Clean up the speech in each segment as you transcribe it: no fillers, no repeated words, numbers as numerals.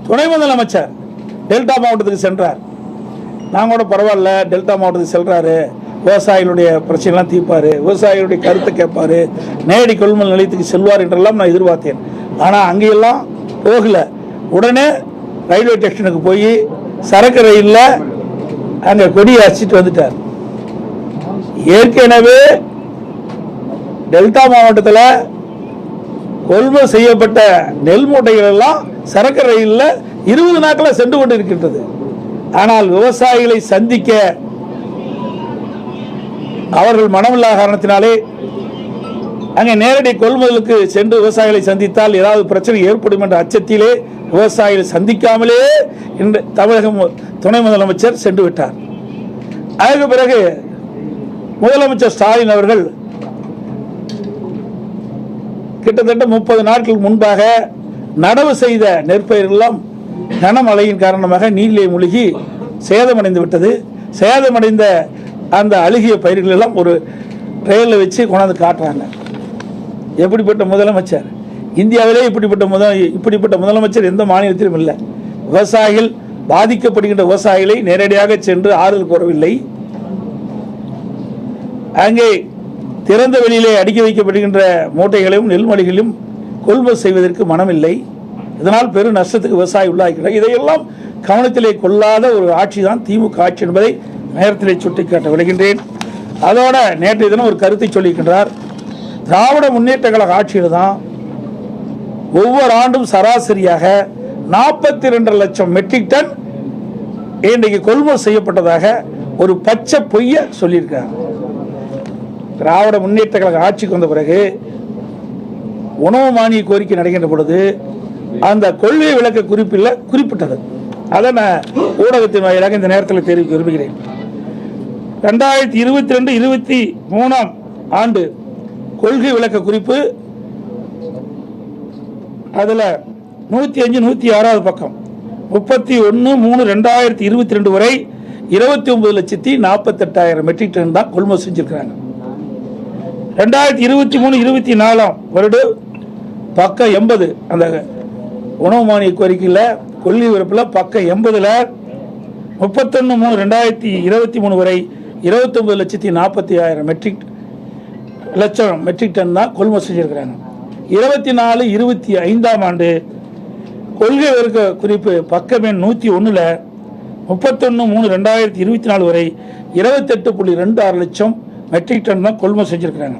துணை முதலமைச்சர் டெல்டா மாவட்டத்துக்கு சென்றார். நாங்கள் கூட பரவாயில்ல, டெல்டா மாவட்டத்துக்கு செல்றாரு, விவசாயிகளுடைய பிரச்சனைலாம் தீர்ப்பார், விவசாயிகளுடைய கருத்தை கேட்பார், நேரடி கொள்முதல் நிலையத்துக்கு செல்வார் என்றெல்லாம் நான் எதிர்பார்த்தேன். ஆனால் அங்கேயெல்லாம் போகல. உடனே ரயில்வே ஸ்டேஷனுக்கு போய் சரக்கு ரயிலில் அங்கே கொடியை அடிச்சிட்டு வந்துட்டார். ஏற்கனவே டெல்டா மாவட்டத்தில் கொள்முதல் செய்யப்பட்ட நெல் மூட்டைகள் எல்லாம் சரக்கு ரயிலில் 20 நாட்களில் சென்று கொண்டு இருக்கின்றது. ஆனால் விவசாயிகளை சந்திக்க அவர்கள் மனமில்லா காரணத்தினாலே அங்கே நேரடி கொள்முதலுக்கு சென்று விவசாயிகளை சந்தித்தால் ஏதாவது பிரச்சனை ஏற்படும் என்ற அச்சத்திலே விவசாயிகளை சந்திக்காமலே இன்று தமிழக துணை முதலமைச்சர் சென்று விட்டார். அதற்கு பிறகு முதலமைச்சர் ஸ்டாலின் அவர்கள் கிட்டத்தட்ட 30 நாட்கள் முன்பாக நடவு செய்த நெற்பயிரெல்லாம் கனமழையின் காரணமாக நீரிலே மூழ்கி சேதமடைந்து விட்டது. சேதமடைந்த அந்த அழுகிய பயிர்கள் எல்லாம் ஒரு ட்ரெயினில் வச்சு கொண்டாந்து காட்டுறாங்க. எப்படிப்பட்ட முதலமைச்சர்! இந்தியாவிலே இப்படிப்பட்ட முதலமைச்சர் எந்த மாநிலத்திலும் இல்லை. விவசாயிகள் பாதிக்கப்படுகின்ற விவசாயிகளை நேரடியாக சென்று ஆறுதல் கூறவில்லை. அங்கே திறந்த வெளியிலே அடுக்கி வைக்கப்படுகின்ற மூட்டைகளையும் நெல்மணிகளையும் கொள்முதல் செய்வதற்கு மனமில்லை. இதனால் பெரும் நஷ்டத்துக்கு விவசாயி உள்ளாகிறார். இதையெல்லாம் கவனத்திலே கொள்ளாத ஒரு ஆட்சி தான் திமுக ஆட்சி என்பதை நேரத்திலே சுட்டிக்காட்ட விளைகின்றேன். அதோட நேற்றைய தினம் ஒரு கருத்தை சொல்லியிருக்கின்றார். திராவிட முன்னேற்ற கழக ஆட்சியில் தான் ஒவ்வொரு ஆண்டும் சராசரியாக 42 லட்சம் மெட்ரிக் டன் இன்றைக்கு கொள்முதல் செய்யப்பட்டதாக ஒரு பச்சை பொய்ய சொல்லியிருக்காங்க. திராவிட முன்னேற்ற கழக ஆட்சிக்கு வந்த பிறகு உணவு மானிய கோரிக்கை நடக்கின்ற பொழுது அந்த கொள்கை விளக்க குறிப்பில் குறிப்பிட்டது. அதை நான் ஊடகத்தின் வாயிலாக இந்த நேரத்தில் தெரிவிக்க விரும்புகிறேன். 2022-23 ஆண்டு கொள்கை விளக்க குறிப்பு அதில் 105-106 பக்கம் 31/3/2022 வரை 29,48,000 மெட்ரிக் டன் தான் கொள்முதல் செஞ்சிருக்கிறாங்க. 2023-24 வருடம் பக்கம் 80 அந்த உணவு மானிய கோரிக்கையில் கொள்கை விருப்பில் பக்கம் 80ல் 31/3/2023 வரை 29,40,000 மெட்ரிக் டன் தான் கொள்முதல் செஞ்சிருக்கிறாங்க. 24-25 ஆண்டு கொள்கை விளக்க குறிப்பு பக்கம் எண் 101ல் 31/3/2024 வரை 28.26 லட்சம் மெட்ரிக் டன் தான் கொள்முதல் செஞ்சிருக்கிறாங்க.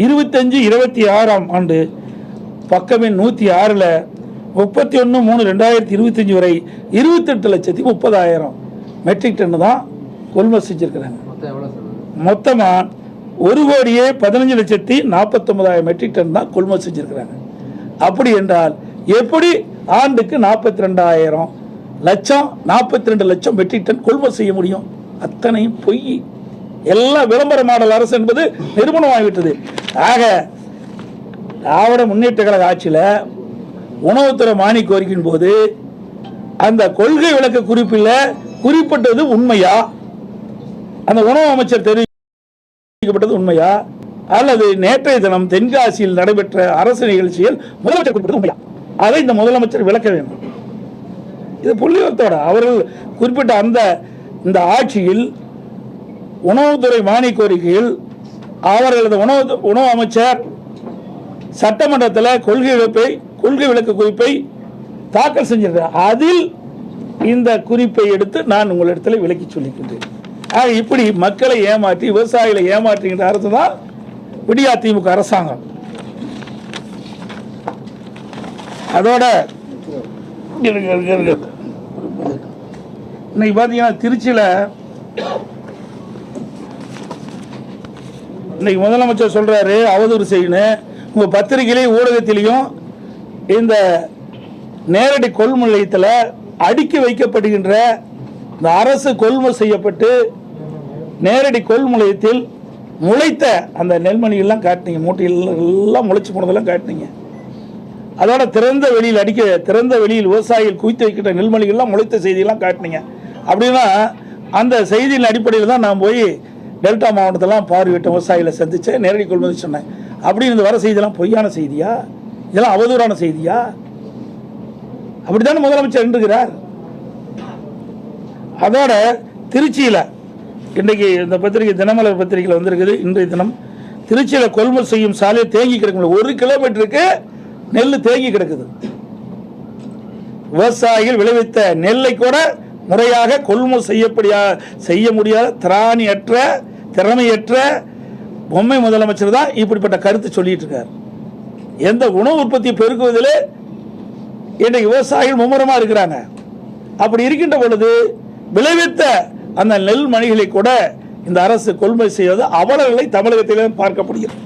25-26 ஆண்டு பக்கம் எண் 106ல் 31/3/2025 வரை 28,30,000 மெட்ரிக் டன் தான் கொள்முதல் செஞ்சிருக்கிறாங்க. மொத்தமாக 1,15,49,000 மெட்ரிக் டன் தான் கொள்முதல் செஞ்சிருக்கிறாங்க. அப்படி என்றால் எப்படி ஆண்டுக்கு 42 லட்சம் மெட்ரிக் டன் கொள்முதல் செய்ய முடியும்? அத்தனையும் பொய். எல்லாம் விளம்பர மாடல் அரசு என்பது நிரூபணமாகிவிட்டது. ஆக திராவிட முன்னேற்ற கழக ஆட்சியில் உணவுத்துறை மானிய கோரிக்கையின் போது அந்த கொள்கை விளக்க குறிப்பில் குறிப்பிட்டது உண்மையா? அந்த உணவு அமைச்சர் தெரிவிக்கப்பட்டது உண்மையா? அல்லது நேற்றைய தினம் தென்காசியில் நடைபெற்ற அரசு நிகழ்ச்சியில் முதலமைச்சர் குறிப்பிட்டது உண்மையா? அதை இந்த முதலமைச்சர் விளக்க வேண்டும். இது புள்ளிவரத்தோட அவர்கள் குறிப்பிட்ட இந்த ஆட்சியில் உணவுத்துறை மானிய கோரிக்கையில் அவர்களது உணவு அமைச்சர் சட்டமன்றத்தில் கொள்கை விளக்க குறிப்பை தாக்கல் செஞ்சிருக்கிறார். அதில் இந்த குறிப்பை எடுத்து நான் உங்களிடத்தில் விளக்கி சொல்லிக்கின்றேன். இப்படி மக்களை ஏமாற்றி விவசாயிகளை ஏமாற்றுகின்ற அரசு தான் விடியா திமுக அரசாங்கம். அதோட இன்னைக்கு பார்த்தீங்கன்னா திருச்சியில் இன்னைக்கு முதலமைச்சர் சொல்றாரு அவதூறு செய்யணும். உங்க பத்திரிகையிலையும் ஊடகத்திலையும் இந்த நேரடி கொள்முதல் நிலையத்தில் அடுக்கி வைக்கப்படுகின்ற இந்த அரசு கொள்முதல் செய்யப்பட்டு நேரடி கொள்முதல் நிலையத்தில் முளைத்த அந்த நெல்மணிகள்லாம் காட்டினீங்க, மூட்டைகள் எல்லாம் முளைச்சு போனதெல்லாம் காட்டினீங்க. அதோட திறந்த வெளியில் விவசாயிகள் குவித்து வைக்கின்ற நெல்மணிகள்லாம் முளைத்த செய்தியெல்லாம் காட்டினீங்க. அப்படின்னா அந்த செய்தியின் அடிப்படையில் தான் நான் போய் டெல்டா மாவட்டத்தெல்லாம் பார்வையிட்ட விவசாயிகளை சந்திச்சேன், நேரடி கொள்முதல் சொன்னேன். அப்படின்னு இந்த வர செய்தியெல்லாம் பொய்யான செய்தியா? இதெல்லாம் அவதூறான செய்தியா? அப்படித்தானே முதலமைச்சர் இருக்கிறார். அதோட திருச்சியில் இன்றைக்கு இந்த பத்திரிகை தினமலர் பத்திரிகையில் வந்திருக்குது. இன்றைய தினம் திருச்சியில் கொள்முதல் செய்யும் சாலையை தேங்கி கிடக்கும். 1 கிலோமீட்டருக்கு நெல் தேங்கி கிடக்குது. விவசாயிகள் விளைவித்த நெல்லை கூட முறையாக கொள்முதல் செய்ய முடியாத திராணியற்ற திறமையற்ற பொம்மை முதலமைச்சர் தான் இப்படிப்பட்ட கருத்து சொல்லிட்டு இருக்கார். எந்த உணவு உற்பத்தி பெருக்குவதில் இன்றைக்கு விவசாயிகள் மும்முரமா இருக்கிறாங்க. அப்படி இருக்கின்ற பொழுது விளைவித்த அந்த நெல் மணிகளை கூட இந்த அரசு கொள்முதல் செய்வது அவலங்களை தமிழகத்திலே பார்க்கப்படுகிறது.